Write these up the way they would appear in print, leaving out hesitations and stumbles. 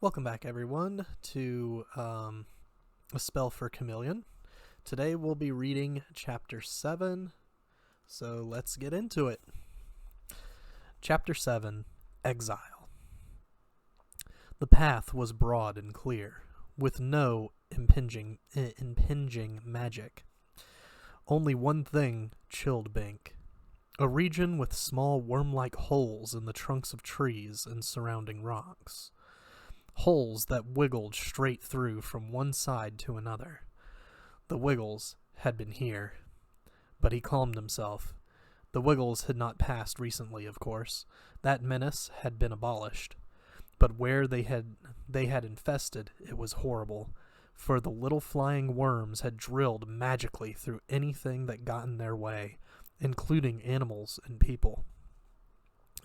Welcome back, everyone, to A Spell for Chameleon. Today we'll be reading Chapter 7, so let's get into it. Chapter 7, Exile. The path was broad and clear, with no impinging magic. Only one thing chilled Bink. A region with small worm-like holes in the trunks of trees and surrounding rocks. Holes that wiggled straight through from one side to another. The Wiggles had been here. But he calmed himself. The Wiggles had not passed recently, of course. That menace had been abolished. But where they had infested, it was horrible, for the little flying worms had drilled magically through anything that got in their way, including animals and people.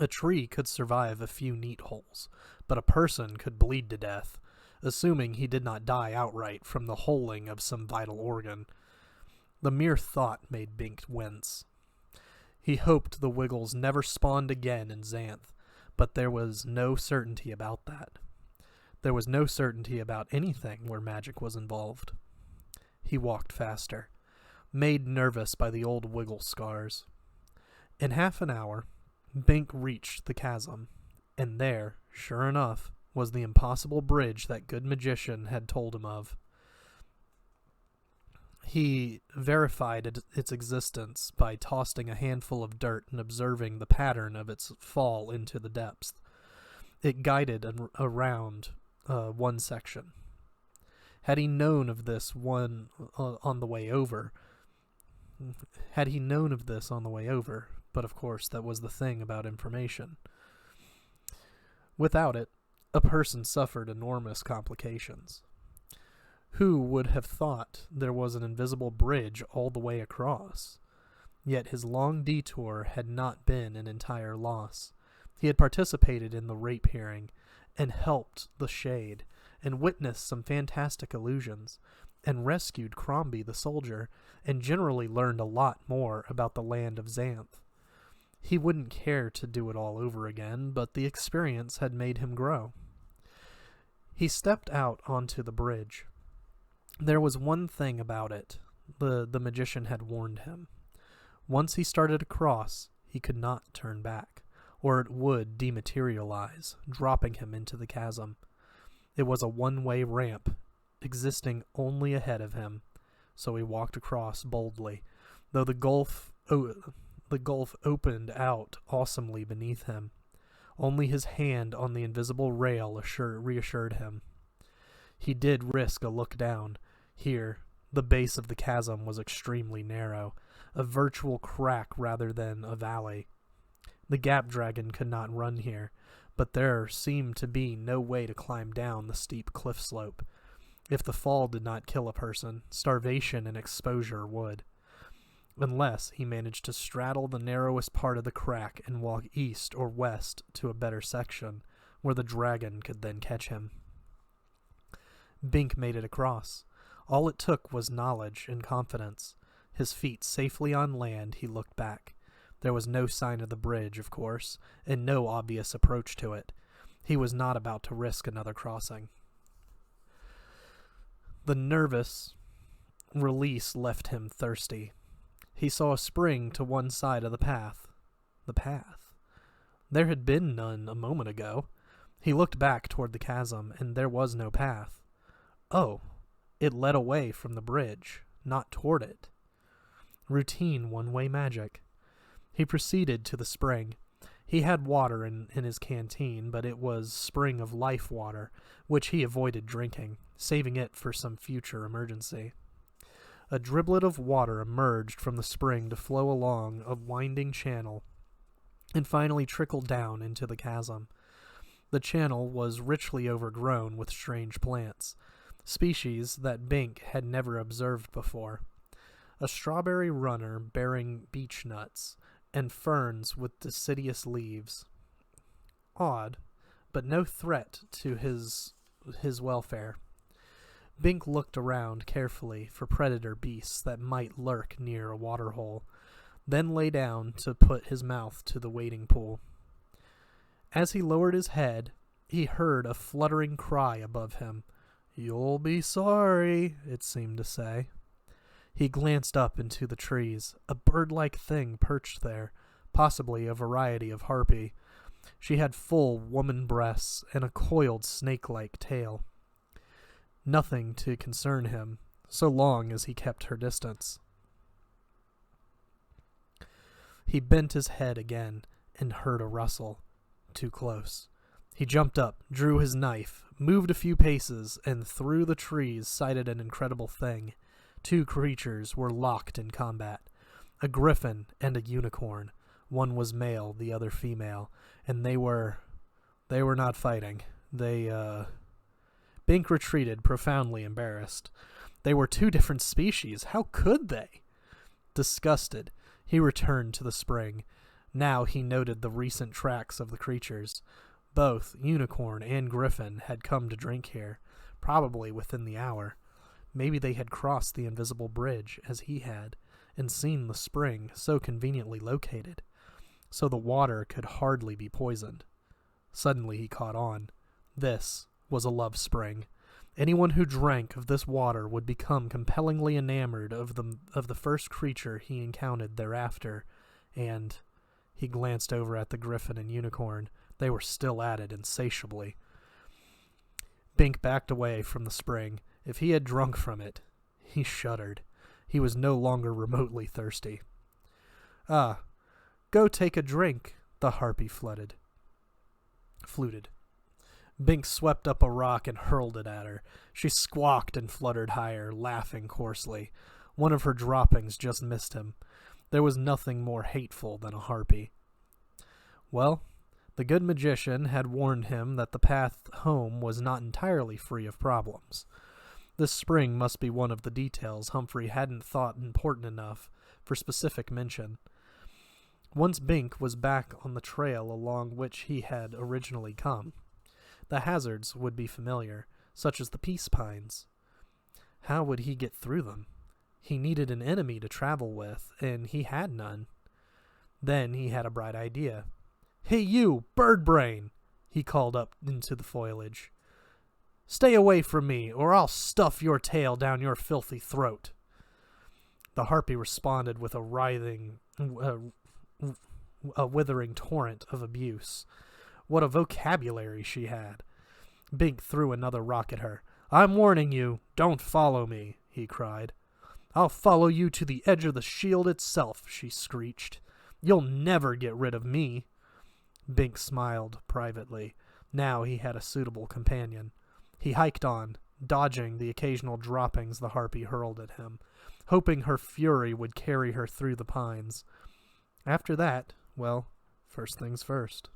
A tree could survive a few neat holes, but a person could bleed to death, assuming he did not die outright from the holing of some vital organ. The mere thought made Bink wince. He hoped the Wiggles never spawned again in Xanth, but there was no certainty about that. There was no certainty about anything where magic was involved. He walked faster, made nervous by the old Wiggle scars. In half an hour, Bink reached the chasm, and there, sure enough, was the impossible bridge that good magician had told him of. He verified its existence by tossing a handful of dirt and observing the pattern of its fall into the depths. It guided around one section. Had he known of this on the way over, but of course that was the thing about information. Without it, a person suffered enormous complications. Who would have thought there was an invisible bridge all the way across? Yet his long detour had not been an entire loss. He had participated in the rape hearing, and helped the Shade, and witnessed some fantastic illusions, and rescued Crombie the soldier, and generally learned a lot more about the land of Xanth. He wouldn't care to do it all over again, but the experience had made him grow. He stepped out onto the bridge. There was one thing about it, the magician had warned him. Once he started across, he could not turn back, or it would dematerialize, dropping him into the chasm. It was a one-way ramp, existing only ahead of him, so he walked across boldly, though the gulf opened out awesomely beneath him. Only his hand on the invisible rail reassured him. He did risk a look down. Here, the base of the chasm was extremely narrow, a virtual crack rather than a valley. The gap dragon could not run here, but there seemed to be no way to climb down the steep cliff slope. If the fall did not kill a person, starvation and exposure would. Unless he managed to straddle the narrowest part of the crack and walk east or west to a better section, where the dragon could then catch him. Bink made it across. All it took was knowledge and confidence. His feet safely on land, he looked back. There was no sign of the bridge, of course, and no obvious approach to it. He was not about to risk another crossing. The nervous release left him thirsty. He saw a spring to one side of the path. The path. There had been none a moment ago. He looked back toward the chasm, and there was no path. Oh, it led away from the bridge, not toward it. Routine one-way magic. He proceeded to the spring. He had water in his canteen, but it was spring of life water, which he avoided drinking, saving it for some future emergency. A driblet of water emerged from the spring to flow along a winding channel, and finally trickled down into the chasm. The channel was richly overgrown with strange plants, species that Bink had never observed before. A strawberry runner bearing beech nuts, and ferns with deciduous leaves. Odd, but no threat to his welfare. Bink looked around carefully for predator beasts that might lurk near a waterhole, then lay down to put his mouth to the wading pool. As he lowered his head, he heard a fluttering cry above him. "You'll be sorry," it seemed to say. He glanced up into the trees. A bird-like thing perched there, possibly a variety of harpy. She had full woman breasts and a coiled snake-like tail. Nothing to concern him, so long as he kept her distance. He bent his head again and heard a rustle. Too close. He jumped up, drew his knife, moved a few paces, and through the trees sighted an incredible thing. 2 creatures were locked in combat. A griffin and a unicorn. One was male, the other female, and they were not fighting. Bink retreated, profoundly embarrassed. They were 2 different species. How could they? Disgusted, he returned to the spring. Now he noted the recent tracks of the creatures. Both unicorn and griffin had come to drink here, probably within the hour. Maybe they had crossed the invisible bridge, as he had, and seen the spring so conveniently located. So the water could hardly be poisoned. Suddenly he caught on. This was a love spring. Anyone who drank of this water would become compellingly enamored of the first creature he encountered thereafter, and he glanced over at the griffin and unicorn. They were still at it insatiably. Bink backed away from the spring. If he had drunk from it, he shuddered. He was no longer remotely thirsty. "Ah, go take a drink," the harpy fluted. Bink swept up a rock and hurled it at her. She squawked and fluttered higher, laughing coarsely. One of her droppings just missed him. There was nothing more hateful than a harpy. Well, the good magician had warned him that the path home was not entirely free of problems. This spring must be one of the details Humphrey hadn't thought important enough for specific mention. Once Bink was back on the trail along which he had originally come, the hazards would be familiar, such as the peace pines. How would he get through them? He needed an enemy to travel with, and he had none. Then he had a bright idea. "Hey you, bird brain!" he called up into the foliage. "Stay away from me, or I'll stuff your tail down your filthy throat." The harpy responded with a withering torrent of abuse. What a vocabulary she had. Bink threw another rock at her. "I'm warning you, don't follow me," he cried. "I'll follow you to the edge of the shield itself," she screeched. "You'll never get rid of me." Bink smiled privately. Now he had a suitable companion. He hiked on, dodging the occasional droppings the harpy hurled at him, hoping her fury would carry her through the pines. After that, well, first things first.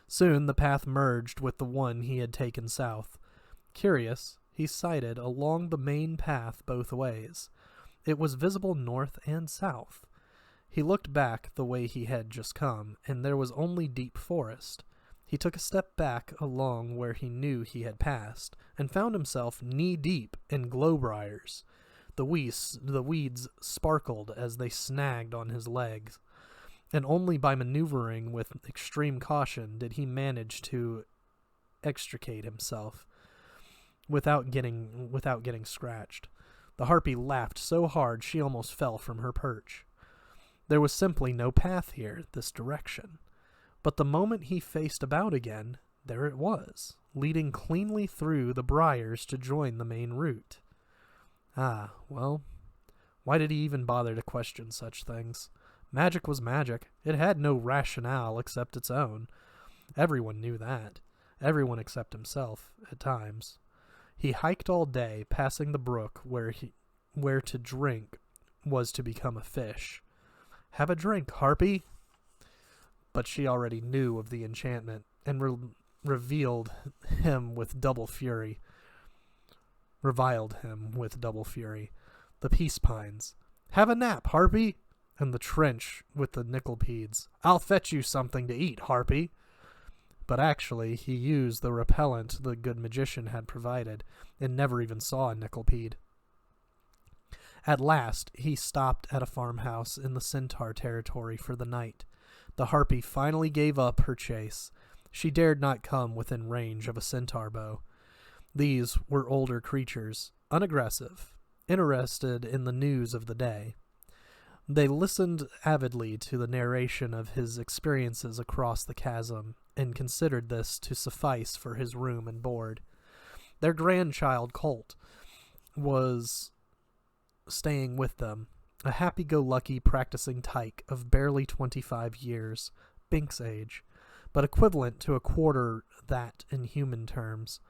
Soon the path merged with the one he had taken south. Curious, he sighted along the main path both ways. It was visible north and south. He looked back the way he had just come, and there was only deep forest. He took a step back along where he knew he had passed, and found himself knee-deep in glowbriars. The weeds sparkled as they snagged on his legs, and only by maneuvering with extreme caution did he manage to extricate himself without getting scratched. The harpy laughed so hard she almost fell from her perch. There was simply no path here, this direction. But the moment he faced about again, there it was, leading cleanly through the briars to join the main route. Ah, well, why did he even bother to question such things? Magic was magic. It had no rationale except its own. Everyone knew that. Everyone except himself, at times. He hiked all day, passing the brook where to drink was to become a fish. "Have a drink, harpy." But she already knew of the enchantment, and reviled him with double fury. The peace pines. "Have a nap, harpy." And the trench with the nickelpedes. "I'll fetch you something to eat, harpy." But actually, he used the repellent the good magician had provided, and never even saw a nickelpede. At last, he stopped at a farmhouse in the centaur territory for the night. The harpy finally gave up her chase. She dared not come within range of a centaur bow. These were older creatures, unaggressive, interested in the news of the day. They listened avidly to the narration of his experiences across the chasm and considered this to suffice for his room and board. Their grandchild, Colt, was staying with them, a happy-go-lucky practicing tyke of barely 25 years, Bink's age, but equivalent to a quarter that in human terms.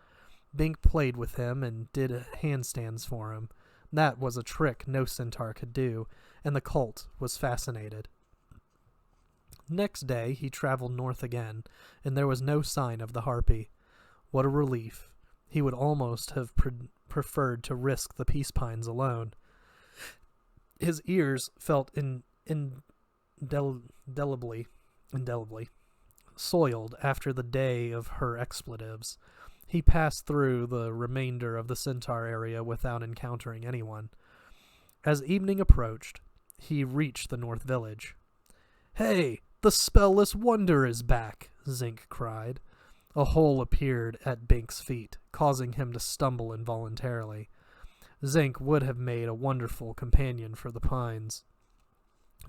Bink played with him and did handstands for him. That was a trick no centaur could do, and the colt was fascinated. Next day he traveled north again, and there was no sign of the harpy. What a relief. He would almost have preferred to risk the peace pines alone. His ears felt indelibly soiled after the day of her expletives. He passed through the remainder of the centaur area without encountering anyone. As evening approached, he reached the north village. "Hey, the spellless wonder is back!" Zink cried. A hole appeared at Bink's feet, causing him to stumble involuntarily. Zink would have made a wonderful companion for the pines.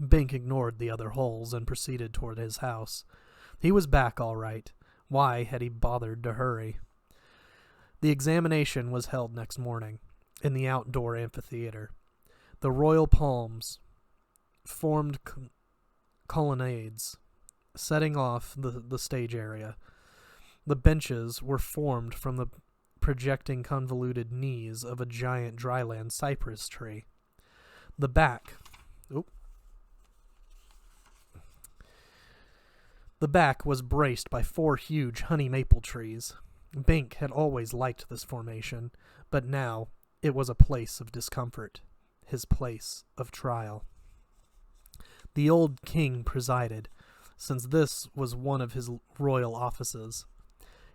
Bink ignored the other holes and proceeded toward his house. He was back all right. Why had he bothered to hurry? The examination was held next morning, in the outdoor amphitheater. The royal palms formed colonnades, setting off the stage area. The benches were formed from the projecting convoluted knees of a giant dryland cypress tree. The back was braced by 4 huge honey maple trees. Bink had always liked this formation, but now it was a place of discomfort, his place of trial. The old king presided, since this was one of his royal offices.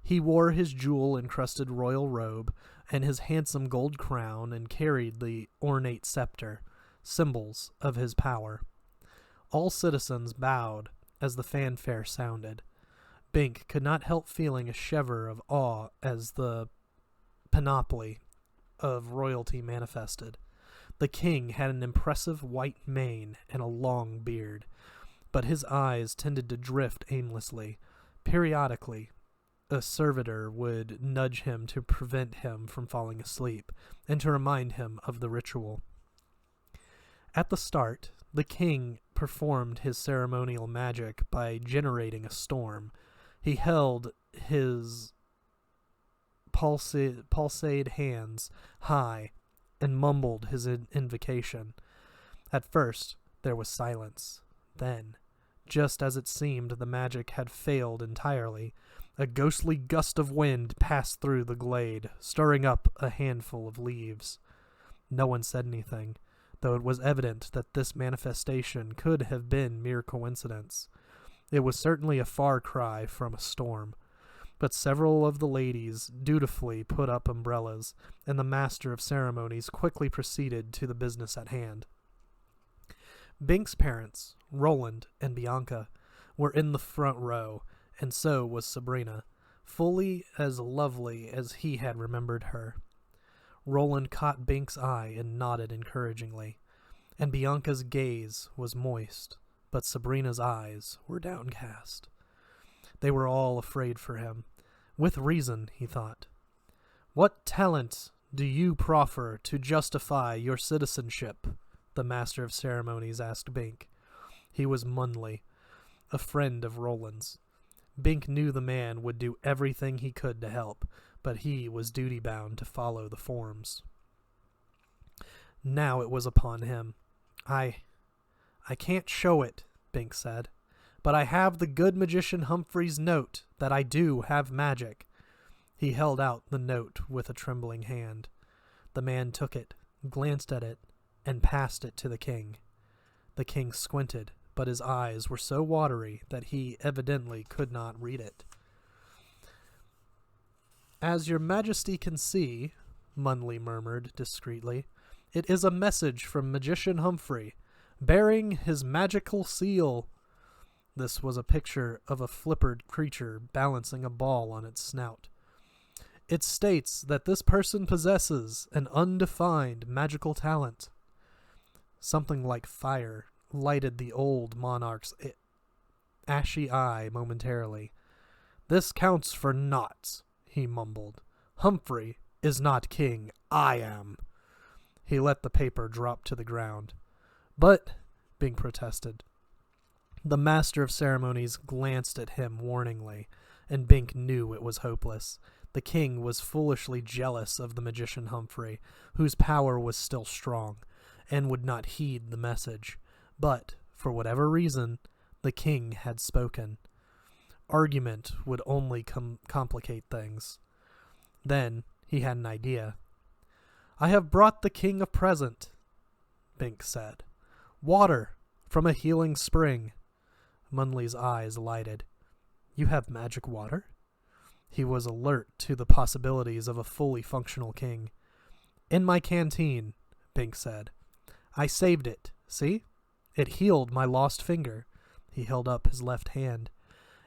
He wore his jewel-encrusted royal robe and his handsome gold crown and carried the ornate scepter, symbols of his power. All citizens bowed as the fanfare sounded. Bink could not help feeling a shiver of awe as the panoply of royalty manifested. The king had an impressive white mane and a long beard, but his eyes tended to drift aimlessly. Periodically, a servitor would nudge him to prevent him from falling asleep and to remind him of the ritual. At the start, the king performed his ceremonial magic by generating a storm. He held his pulsate hands high and mumbled his invocation. At first, there was silence. Then, just as it seemed the magic had failed entirely, a ghostly gust of wind passed through the glade, stirring up a handful of leaves. No one said anything, though it was evident that this manifestation could have been mere coincidence. It was certainly a far cry from a storm, but several of the ladies dutifully put up umbrellas, and the master of ceremonies quickly proceeded to the business at hand. Bink's parents, Roland and Bianca, were in the front row, and so was Sabrina, fully as lovely as he had remembered her. Roland caught Bink's eye and nodded encouragingly, and Bianca's gaze was moist, but Sabrina's eyes were downcast. They were all afraid for him. With reason, he thought. "What talent do you proffer to justify your citizenship?" the master of ceremonies asked Bink. He was Munley, a friend of Roland's. Bink knew the man would do everything he could to help, but he was duty-bound to follow the forms. Now it was upon him. I can't show it," Bink said, "but I have the good magician Humphrey's note that I do have magic." He held out the note with a trembling hand. The man took it, glanced at it, and passed it to the king. The king squinted, but his eyes were so watery that he evidently could not read it. "As your majesty can see," Munley murmured discreetly, "it is a message from magician Humphrey, bearing his magical seal." This was a picture of a flippered creature balancing a ball on its snout. It states that this person possesses an undefined magical talent. Something like fire lighted the old monarch's ashy eye momentarily. This counts for naught, he mumbled. Humphrey is not king. I am. He let the paper drop to the ground. But, Bing protested. The master of ceremonies glanced at him warningly, and Bink knew it was hopeless. The king was foolishly jealous of the magician Humphrey, whose power was still strong, and would not heed the message. But, for whatever reason, the king had spoken. Argument would only complicate things. Then he had an idea. I have brought the king a present, Bink said. Water from a healing spring. Munley's eyes lighted. You have magic water? He was alert to the possibilities of a fully functional king. In my canteen, Bink said. I saved it, see? It healed my lost finger. He held up his left hand.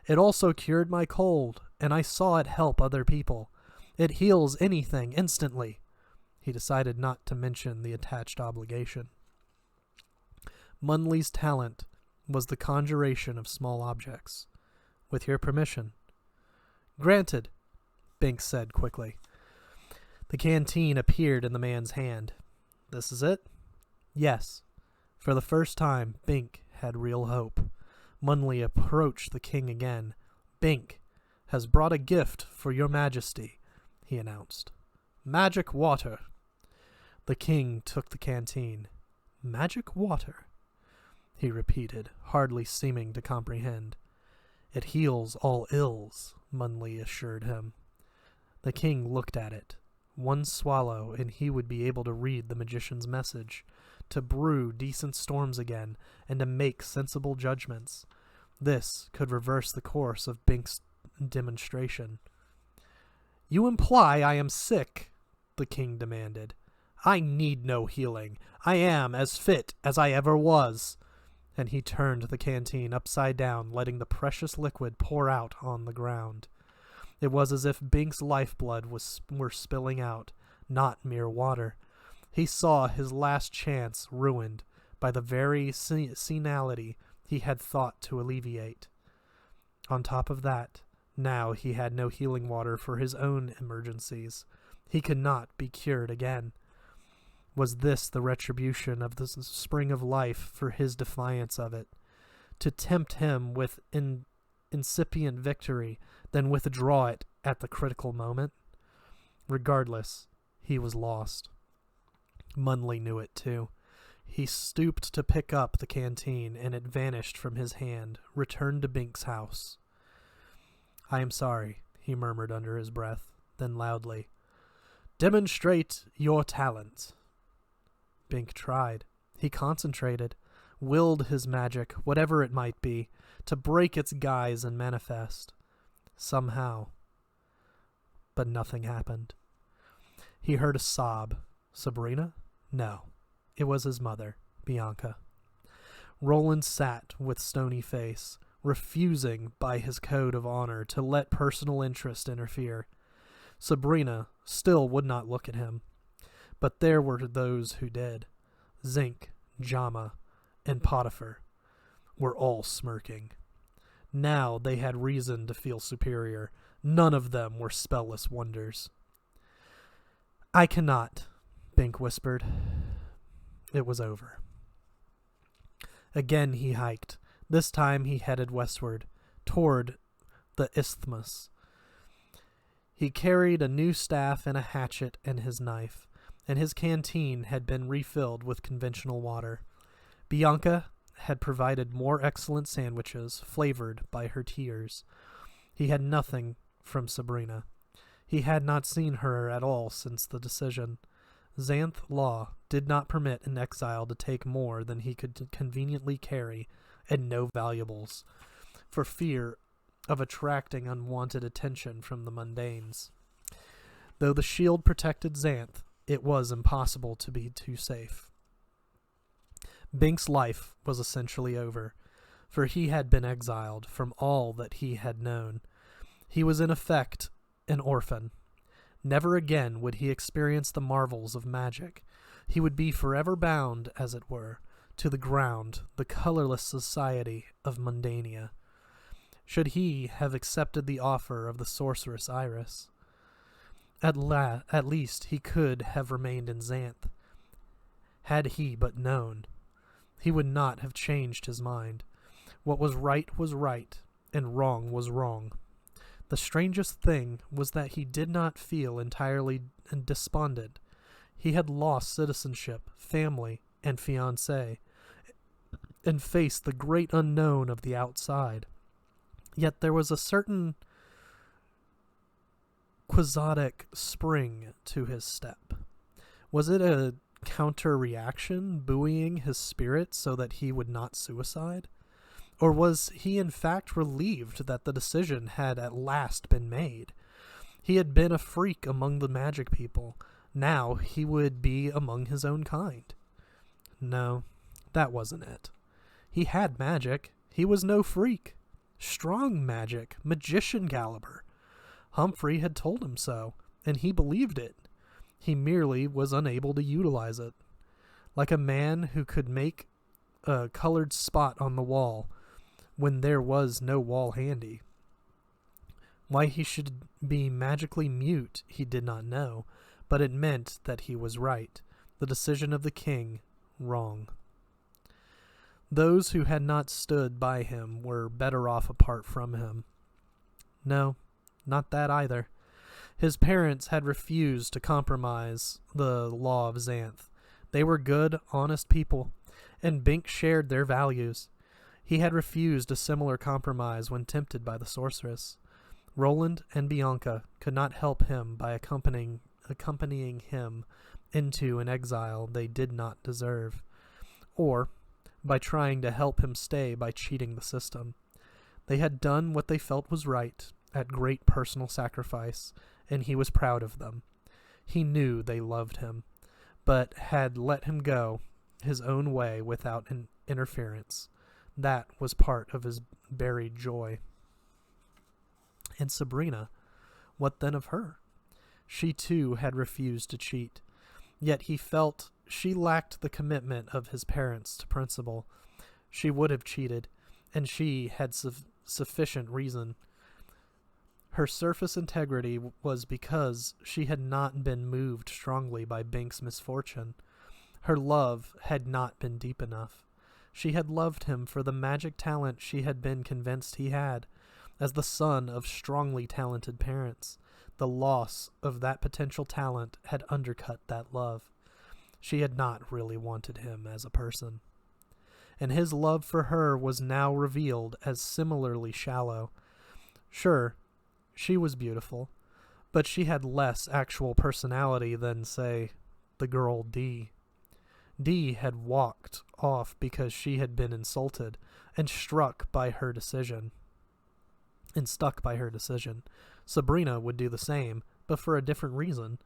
It also cured my cold, and I saw it help other people. It heals anything instantly. He decided not to mention the attached obligation. Munley's talent was the conjuration of small objects. With your permission. Granted, Bink said quickly. The canteen appeared in the man's hand. This is it? Yes. For the first time, Bink had real hope. Munley approached the king again. Bink has brought a gift for your majesty, he announced. Magic water. The king took the canteen. Magic water, he repeated, hardly seeming to comprehend. It heals all ills, Munley assured him. The king looked at it. One swallow, and he would be able to read the magician's message, to brew decent storms again, and to make sensible judgments. This could reverse the course of Bink's demonstration. You imply I am sick, the king demanded. I need no healing. I am as fit as I ever was. And he turned the canteen upside down, letting the precious liquid pour out on the ground. It was as if Bink's lifeblood were spilling out, not mere water. He saw his last chance ruined by the very senility he had thought to alleviate. On top of that, now he had no healing water for his own emergencies. He could not be cured again. Was this the retribution of the spring of life for his defiance of it? To tempt him with incipient victory, then withdraw it at the critical moment? Regardless, he was lost. Munley knew it too. He stooped to pick up the canteen, and it vanished from his hand, returned to Bink's house. I am sorry, he murmured under his breath, then loudly, Demonstrate your talent. Bink tried. He concentrated, willed his magic, whatever it might be, to break its guise and manifest. Somehow. But nothing happened. He heard a sob. Sabrina? No. It was his mother, Bianca. Roland sat with stony face, refusing by his code of honor to let personal interest interfere. Sabrina still would not look at him. But there were those who did. Zinc, Jama, and Potiphar were all smirking. Now they had reason to feel superior. None of them were spellless wonders. I cannot, Bink whispered. It was over. Again he hiked. This time he headed westward, toward the isthmus. He carried a new staff and a hatchet and his knife, and his canteen had been refilled with conventional water. Bianca had provided more excellent sandwiches, flavored by her tears. He had nothing from Sabrina. He had not seen her at all since the decision. Xanth law did not permit an exile to take more than he could conveniently carry, and no valuables, for fear of attracting unwanted attention from the mundanes. Though the shield protected Xanth, it was impossible to be too safe. Bink's life was essentially over. for he had been exiled from all that he had known. He was in effect an orphan. Never again would he experience the marvels of magic. He would be forever bound, as it were, to the ground, the colorless society of Mundania. Should he have accepted the offer of the sorceress Iris? At least he could have remained in Xanth. Had he but known, he would not have changed his mind. What was right, and wrong was wrong. The strangest thing was that he did not feel entirely despondent. He had lost citizenship, family, and fiancée, and faced the great unknown of the outside. Yet there was a certain quixotic spring to his step. Was it a counter-reaction buoying his spirit so that he would not suicide? Or was he in fact relieved that the decision had at last been made? He had been a freak among the magic people. Now he would be among his own kind. No, that wasn't it. He had magic. He was no freak. Strong magic, magician caliber. Humphrey had told him so, and he believed it. He merely was unable to utilize it. Like a man who could make a colored spot on the wall when there was no wall handy. Why he should be magically mute he did not know, but it meant that he was right. The decision of the king, wrong. Those who had not stood by him were better off apart from him. No, not that either. His parents had refused to compromise the law of Xanth. They were good, honest people, and Bink shared their values. He had refused a similar compromise when tempted by the sorceress. Roland and Bianca could not help him by accompanying him into an exile they did not deserve, or by trying to help him stay by cheating the system. They had done what they felt was right, at great personal sacrifice, and he was proud of them. He knew they loved him, but had let him go his own way without interference. That was part of his buried joy. And Sabrina, what then of her? She too had refused to cheat, yet he felt she lacked the commitment of his parents to principle. She would have cheated, and she had sufficient reason. Her surface integrity was because she had not been moved strongly by Bink's misfortune. Her love had not been deep enough. She had loved him for the magic talent she had been convinced he had, as the son of strongly talented parents. The loss of that potential talent had undercut that love. She had not really wanted him as a person. And his love for her was now revealed as similarly shallow. Sure, she was beautiful, but she had less actual personality than, say, the girl Dee. Dee had walked off because she had been insulted and stuck by her decision. Sabrina would do the same, but for a different reason.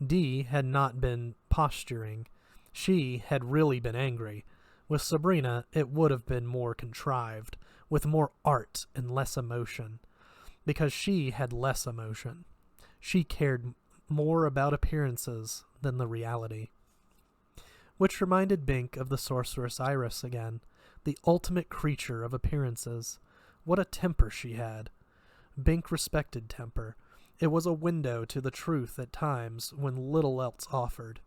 Dee had not been posturing. She had really been angry. With Sabrina, it would have been more contrived, with more art and less emotion. Because she had less emotion. She cared more about appearances than the reality. Which reminded Bink of the sorceress Iris again, the ultimate creature of appearances. What a temper she had. Bink respected temper. It was a window to the truth at times when little else offered.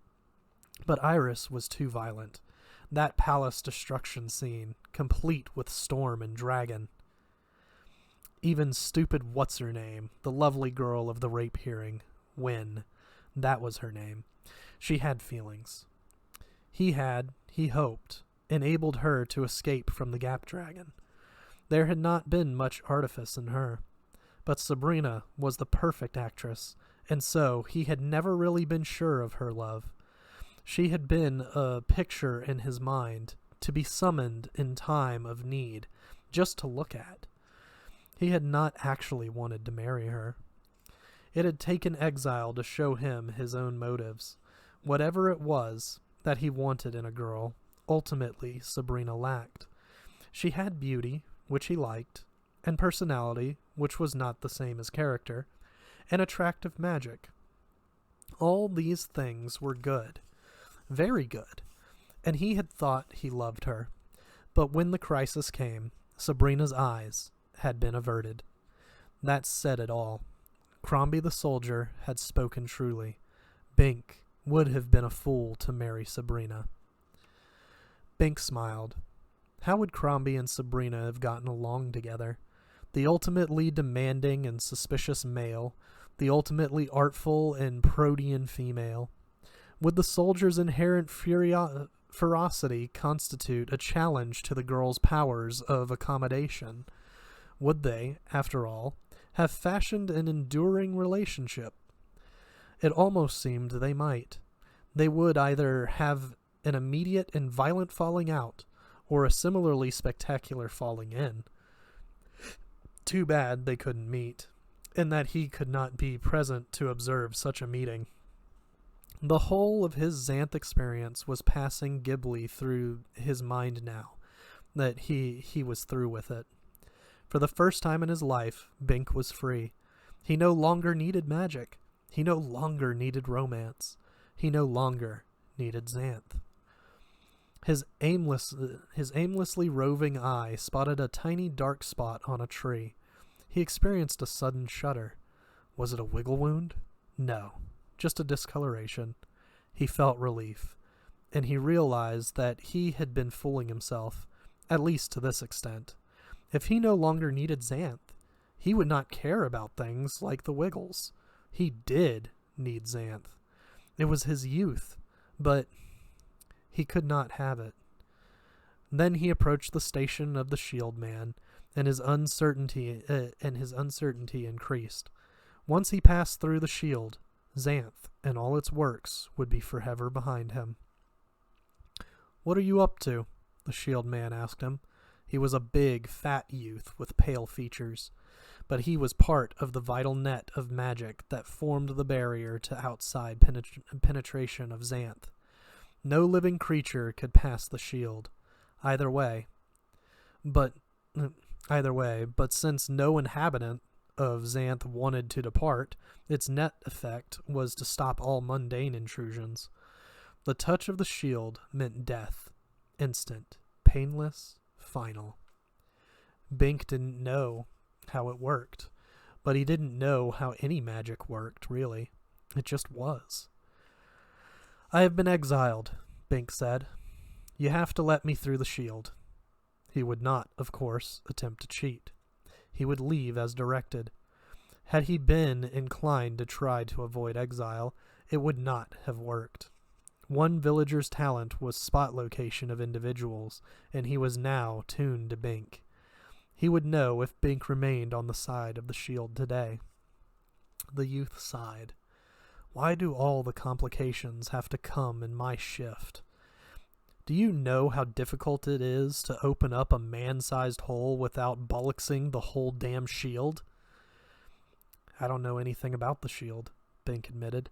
But Iris was too violent. That palace destruction scene, complete with storm and dragon. Even stupid what's-her-name, the lovely girl of the rape hearing, Wynne, that was her name. She had feelings. He had, he hoped, enabled her to escape from the Gap Dragon. There had not been much artifice in her. But Sabrina was the perfect actress, and so he had never really been sure of her love. She had been a picture in his mind, to be summoned in time of need, just to look at. He had not actually wanted to marry her. It had taken exile to show him his own motives. Whatever it was that he wanted in a girl, ultimately Sabrina lacked. She had beauty, which he liked, and personality, which was not the same as character, and attractive magic. All these things were good, very good, and he had thought he loved her. But when the crisis came, Sabrina's eyes had been averted. That said it all. Crombie the soldier had spoken truly. Bink would have been a fool to marry Sabrina. Bink smiled. How would Crombie and Sabrina have gotten along together? The ultimately demanding and suspicious male, the ultimately artful and protean female. Would the soldier's inherent ferocity constitute a challenge to the girl's powers of accommodation? Would they, after all, have fashioned an enduring relationship? It almost seemed they might. They would either have an immediate and violent falling out, or a similarly spectacular falling in. Too bad they couldn't meet, and that he could not be present to observe such a meeting. The whole of his Xanth experience was passing glibly through his mind now that he was through with it. For the first time in his life, Bink was free. He no longer needed magic. He no longer needed romance. He no longer needed Xanth. His aimlessly roving eye spotted a tiny dark spot on a tree. He experienced a sudden shudder. Was it a wiggle wound? No, just a discoloration. He felt relief, and he realized that he had been fooling himself, at least to this extent. If he no longer needed Xanth, he would not care about things like the wiggles. He did need Xanth. It was his youth, but he could not have it. Then he approached the station of the shield man, and his uncertainty increased. Once he passed through the shield, Xanth and all its works would be forever behind him. "What are you up to?" the shield man asked him. He was a big, fat youth with pale features, but he was part of the vital net of magic that formed the barrier to outside penetration of Xanth. No living creature could pass the shield. Either way, but since no inhabitant of Xanth wanted to depart, its net effect was to stop all mundane intrusions. The touch of the shield meant death, instant, painless, final. Bink didn't know how it worked, but he didn't know how any magic worked, really. It just was. "I have been exiled," Bink said. "You have to let me through the shield." He would not, of course, attempt to cheat. He would leave as directed. Had he been inclined to try to avoid exile, it would not have worked. One villager's talent was spot location of individuals, and he was now tuned to Bink. He would know if Bink remained on the side of the shield today. The youth sighed. "Why do all the complications have to come in my shift? Do you know how difficult it is to open up a man-sized hole without bollocksing the whole damn shield?" "I don't know anything about the shield," Bink admitted,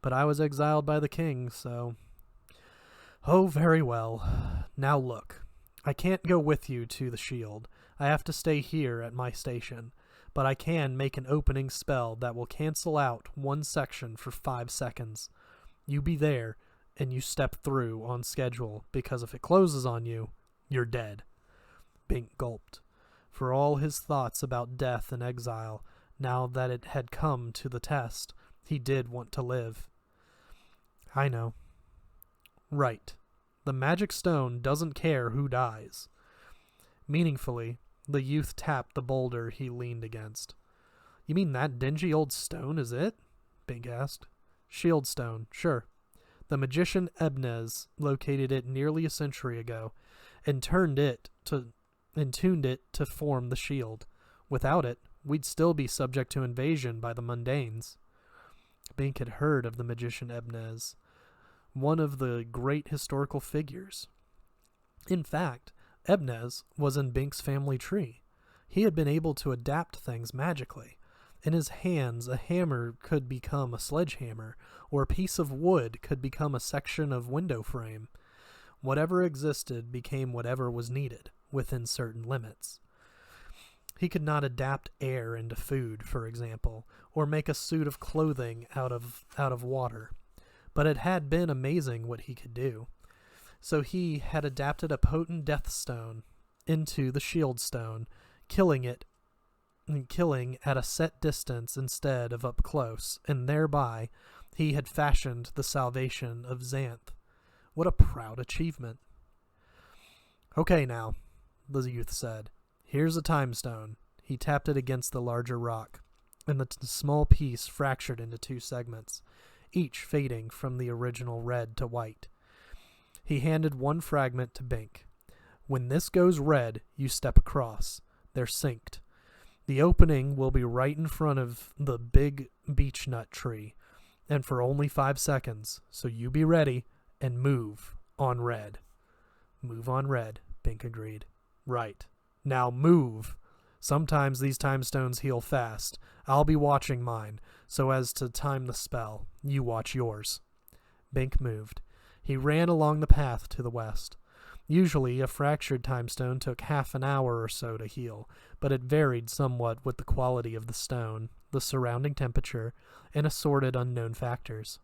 "but I was exiled by the king, so—" "Oh, very well. Now look, I can't go with you to the shield. I have to stay here at my station, but I can make an opening spell that will cancel out one section for 5 seconds. You be there, and you step through on schedule, because if it closes on you, you're dead." Bink gulped. For all his thoughts about death and exile, now that it had come to the test, he did want to live. "I know." "Right. The magic stone doesn't care who dies." Meaningfully, the youth tapped the boulder he leaned against. "You mean that dingy old stone is it?" Bink asked. "Shield stone, sure. The magician Ebnez located it nearly a century ago, and tuned it to form the shield. Without it, we'd still be subject to invasion by the mundanes." Bink had heard of the magician Ebnez, one of the great historical figures. In fact, Ebnez was in Bink's family tree. He had been able to adapt things magically. In his hands, a hammer could become a sledgehammer, or a piece of wood could become a section of window frame. Whatever existed became whatever was needed, within certain limits. He could not adapt air into food, for example, or make a suit of clothing out of water, but it had been amazing what he could do. So he had adapted a potent death stone into the shield stone, killing at a set distance instead of up close, and thereby he had fashioned the salvation of Xanth. What a proud achievement. "Okay now," the youth said. "Here's a time stone." He tapped it against the larger rock, and the small piece fractured into 2 segments, each fading from the original red to white. He handed one fragment to Bink. "When this goes red, you step across. They're synced. The opening will be right in front of the big beech nut tree, and for only 5 seconds, so you be ready and move on red." "Move on red," Bink agreed. "Right. Now move. Sometimes these time stones heal fast. I'll be watching mine, so as to time the spell. You watch yours." Bink moved. He ran along the path to the west. Usually, a fractured time stone took half an hour or so to heal, but it varied somewhat with the quality of the stone, the surrounding temperature, and assorted unknown factors.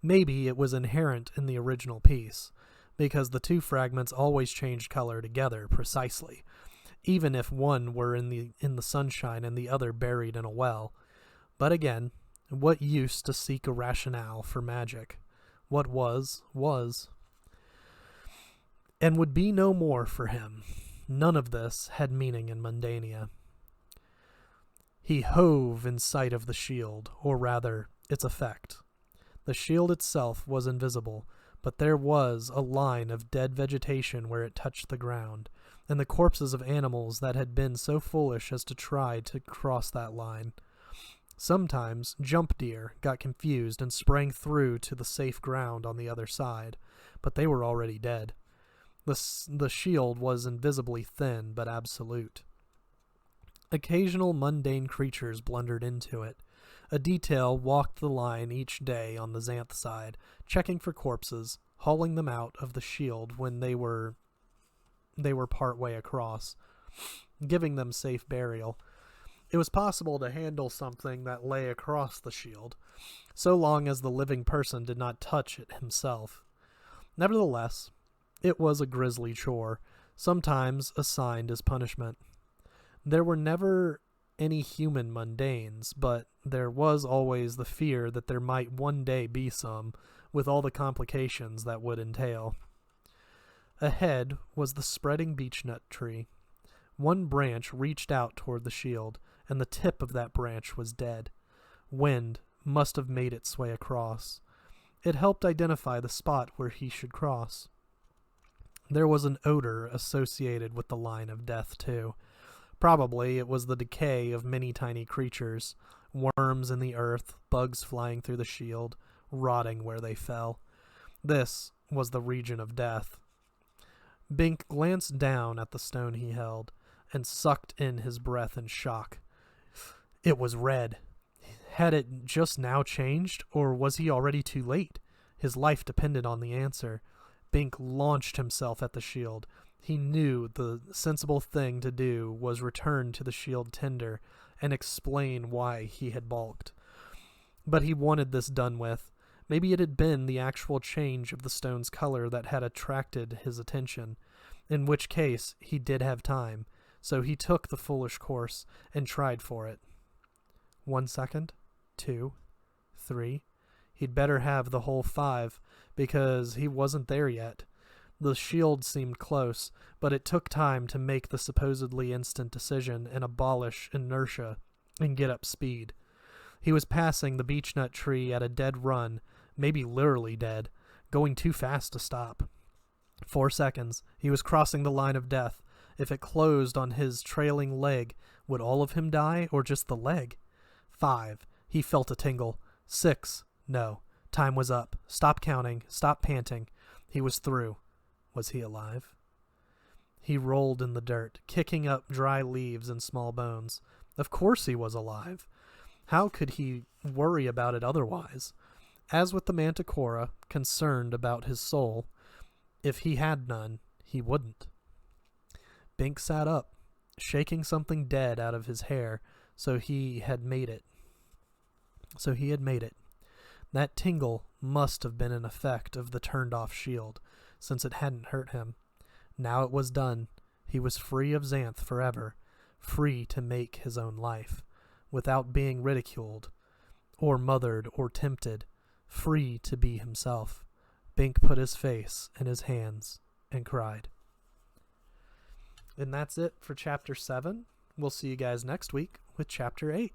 Maybe it was inherent in the original piece, because the 2 fragments always changed color together precisely, even if one were in the sunshine and the other buried in a well. But again, what use to seek a rationale for magic? What was, and would be no more for him. None of this had meaning in Mundania. He hove in sight of the shield, or rather, its effect. The shield itself was invisible, but there was a line of dead vegetation where it touched the ground, and the corpses of animals that had been so foolish as to try to cross that line. Sometimes jump deer got confused and sprang through to the safe ground on the other side, but they were already dead. The shield was invisibly thin but absolute. Occasional mundane creatures blundered into it. A detail walked the line each day on the Xanth side, checking for corpses, hauling them out of the shield when they were part way across, giving them safe burial. It was possible to handle something that lay across the shield, so long as the living person did not touch it himself. Nevertheless, it was a grisly chore, sometimes assigned as punishment. There were never any human mundanes, but there was always the fear that there might one day be some, with all the complications that would entail. Ahead was the spreading beechnut tree. One branch reached out toward the shield, and the tip of that branch was dead. Wind must have made its way across. It helped identify the spot where he should cross. There was an odor associated with the line of death, too. Probably it was the decay of many tiny creatures, worms in the earth, bugs flying through the shield, rotting where they fell. This was the region of death. Bink glanced down at the stone he held, and sucked in his breath in shock. It was red. Had it just now changed, or was he already too late? His life depended on the answer. Bink launched himself at the shield. He knew the sensible thing to do was return to the shield tender and explain why he had balked. But he wanted this done with. Maybe it had been the actual change of the stone's color that had attracted his attention, in which case he did have time, so he took the foolish course and tried for it. 1 second, 2, 3. He'd better have the whole 5, because he wasn't there yet. The shield seemed close, but it took time to make the supposedly instant decision and abolish inertia and get up speed. He was passing the beechnut tree at a dead run, maybe literally dead, going too fast to stop. 4 seconds. He was crossing the line of death. If it closed on his trailing leg, would all of him die, or just the leg? 5. He felt a tingle. 6. No. Time was up. Stop counting. Stop panting. He was through. Was he alive? He rolled in the dirt, kicking up dry leaves and small bones. Of course he was alive. How could he worry about it otherwise? As with the Manticora, concerned about his soul, if he had none, he wouldn't. Bink sat up, shaking something dead out of his hair, so he had made it. That tingle must have been an effect of the turned-off shield, since it hadn't hurt him. Now it was done. He was free of Xanth forever, free to make his own life, without being ridiculed, or mothered, or tempted, free to be himself. Bink put his face in his hands and cried. And that's it for Chapter 7. We'll see you guys next week with Chapter 8.